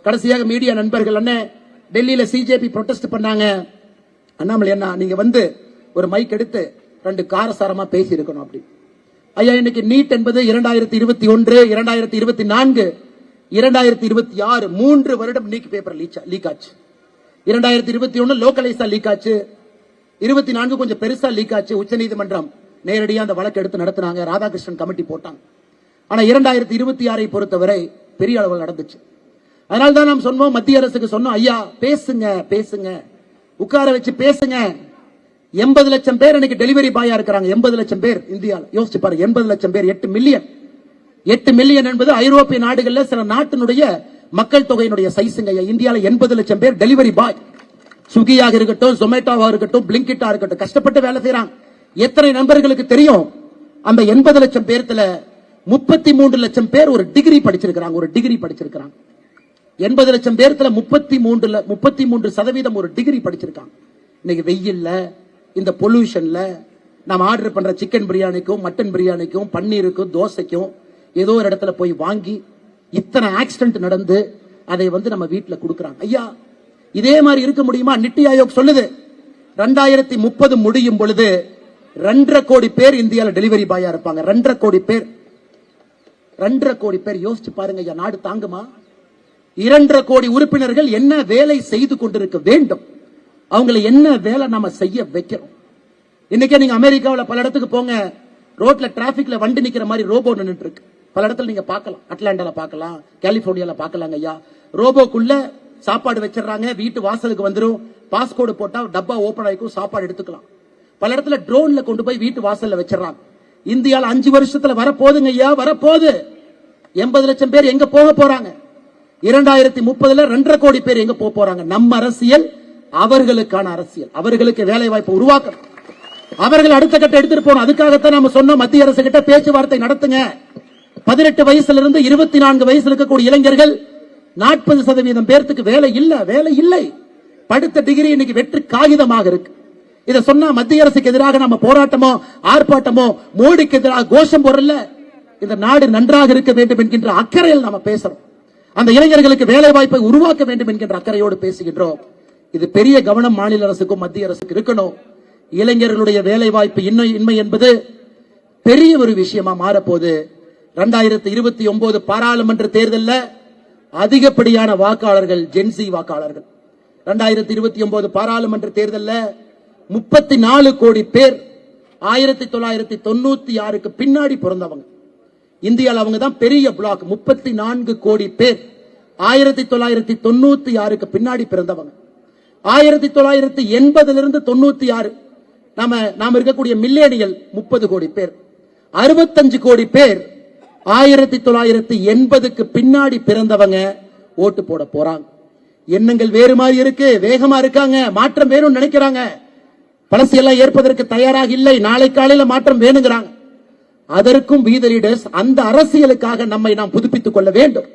கடைசியாக மீடியா நண்பர்கள் அண்ணே டெல்லியில சிஜேபி ப்ரொடெஸ்ட் பண்ணாங்க. அண்ணாமலை அண்ணா நீங்க வந்து ஒரு மைக் எடுத்து 2 காரசாரமா பேசி இருக்கணும் அப்படி. ஐயா இன்னைக்கு நீட் என்பது 2021, 2024, 2026 3 வருடம் நீட் பேப்பர் லீக் ஆச்சு. 2021 லோக்கலைஸா லீக் ஆச்சு, 24 கொஞ்சம் பெருசா லீக் ஆச்சு. உச்சநீதிமன்றம் நேரடியாக அந்த வழக்கு எடுத்து நடத்தினாங்க, ராதாகிருஷ்ணன் கமிட்டி போட்டாங்க. ஆனா 2026 பொறுத்தவரை பெரிய அளவில் நடந்துச்சு. அதனால தான் நாம் சொன்னோம், மத்திய அரசுக்கு சொன்னோம், ஐயா பேசுங்க பேசுங்க, உட்கார வச்சு பேசுங்க. 80 லட்சம் பேர் இன்னைக்கு டெலிவரி பாயா இருக்கிறாங்க. 80 லட்சம் பேர் இந்தியாவில். யோசிச்சு பாருங்க, 80 லட்சம் பேர், 8 மில்லியன். 8 மில்லியன் என்பது ஐரோப்பிய நாடுகள்ல சில நாட்டினுடைய மக்கள் தொகையினுடைய சைஸுங்க. இந்தியாவில் 80 லட்சம் பேர் டெலிவரி பாய். ஸ்விக்கியாக இருக்கட்டும், ஜொமேட்டோவா இருக்கட்டும், பிளிங்கிட்டா இருக்கட்டும், கஷ்டப்பட்டு வேலை செய்யறாங்க. எத்தனை நண்பர்களுக்கு தெரியும்? அந்த 80 லட்சம் பேர்த்துல 33 லட்சம் பேர் ஒரு டிகிரி படிச்சிருக்கிறாங்க. ஒரு டிகிரி படிச்சிருக்கிறாங்க. 80 லட்சம் பேர்த்துல 33% ஒரு டிகிரி படிச்சிருக்காங்க. இன்னைக்கு வெயில்ல, இந்த பொல்யூஷன்ல நாம் ஆர்டர் பண்ற சிக்கன் பிரியாணிக்கும், மட்டன் பிரியாணிக்கும், பன்னீருக்கும், தோசைக்கும் ஏதோ ஒரு இடத்துல போய் வாங்கி இத்தனை ஆக்சிடென்ட் நடந்து அதை வந்து நம்ம வீட்டுல கொடுக்கறாங்க. ஐயா இதே மாதிரி இருக்க முடியுமா? நித்தி ஆயோக் சொல்லுது 2030 முடியும் பொழுது 2.5 கோடி பேர் இந்தியாவில் டெலிவரி பாயா இருப்பாங்க. 2.5 கோடி பேர். 2.5 கோடி பேர். யோசிச்சு பாருங்க ஐயா, நாடு தாங்குமா? 2.5 கோடி உறுப்பினர்கள் என்ன வேலை செய்து கொண்டிருக்க வேண்டும்? அவங்களை என்ன வேலை நாம செய்ய வைக்கிறோம்? இன்னைக்கே நீங்க அமெரிக்காவில் பல இடத்துக்கு போங்க, ரோட்ல டிராபிக்ல வண்டி நிக்கிற மாதிரி ரோபோ நின்றுட்டு இருக்கு. பல இடத்துல நீங்க பார்க்கலாம். அட்லாண்டால பார்க்கலாம், கலிபோர்னியால பார்க்கலாங்க ஐயா. ரோபோக்குள்ள சாப்பாடு வச்சிடறாங்க, வீட்டு வாசலுக்கு வந்துடும். பாஸ்கோடு போட்டா டப்பா ஓபன் ஆயிக்கும், சாப்பாடு எடுத்துக்கலாம். பல இடத்துல ட்ரோன்ல கொண்டு போய் வீட்டு வாசல்ல வச்சிடறாங்க. இந்தியாவில் 5 வருஷத்துல வரப்போகுதுங்க ஐயா, வரப்போகுது. 80 லட்சம் பேர் எங்க போக போறாங்க? 2030 2.5 கோடி பேர் எங்க போக போறாங்க? நம்ம அரசியல் அவர்களுக்கான அரசியல். அவர்களுக்கு வேலை வாய்ப்பு உருவாக்கணும். அவர்கள் அடுத்த கட்ட எடுத்துட்டு போகணும். அதுக்காகத்தான் நம்ம சொன்னோம், மத்திய அரசு கிட்ட பேச்சுவார்த்தை நடத்துங்க. 18 வயசுல இருந்து 24 வயசுல இருக்கக்கூடிய இளைஞர்கள் 40% பேருக்கு வேலை இல்ல, வேலை இல்லை. படித்த டிகிரி இன்னைக்கு வெற்று காகிதமாக இருக்கு. இதை சொன்னா மத்திய அரசுக்கு எதிராக நம்ம போராட்டமோ ஆர்ப்பாட்டமோ, மோடிக்கு எதிராக கோஷம் போடல. இந்த நாடு நன்றாக இருக்க வேண்டும் என்கின்ற அக்கறையில் நாம பேசுறோம். அந்த இளைஞர்களுக்கு வேலை வாய்ப்பை உருவாக்க வேண்டும் என்கின்ற அக்கறையோடு பேசுகின்றோம். இது பெரிய கவனம் மாநில அரசுக்கும் மத்திய அரசுக்கு இருக்கணும். இளைஞர்களுடைய வேலை வாய்ப்பு இன்மை என்பது பெரிய ஒரு விஷயமா மாறப்போகுது. 2029 பாராளுமன்ற தேர்தலில் அதிகப்படியான வாக்காளர்கள் ஜென்சி வாக்காளர்கள். 2029 பாராளுமன்ற தேர்தலில் 34 கோடி பேர் 1996க்கு பின்னாடி பிறந்தவங்க. இந்தியாவில் அவங்க தான் பெரிய பிளாக். 34 கோடி பேர் 1996க்கு பின்னாடி பிறந்தவங்க. 1980 96 நாம இருக்கக்கூடிய மில்லேனியல் 30 கோடி பேர். 65 கோடி பேர் 1980க்கு பின்னாடி பிறந்தவங்க ஓட்டு போட போறாங்க. எண்ணங்கள் வேறு மாதிரி இருக்கு, வேகமா இருக்காங்க, மாற்றம் வேணும்னு நினைக்கிறாங்க. பழசையெல்லாம் ஏற்பதற்கு தயாராக இல்லை. நாளை காலையில மாற்றம் வேணுங்கிறாங்க. அதற்கும் we the leaders அந்த அரசியலுக்காக நம்மை நாம் புதுப்பித்துக் கொள்ள வேண்டும்.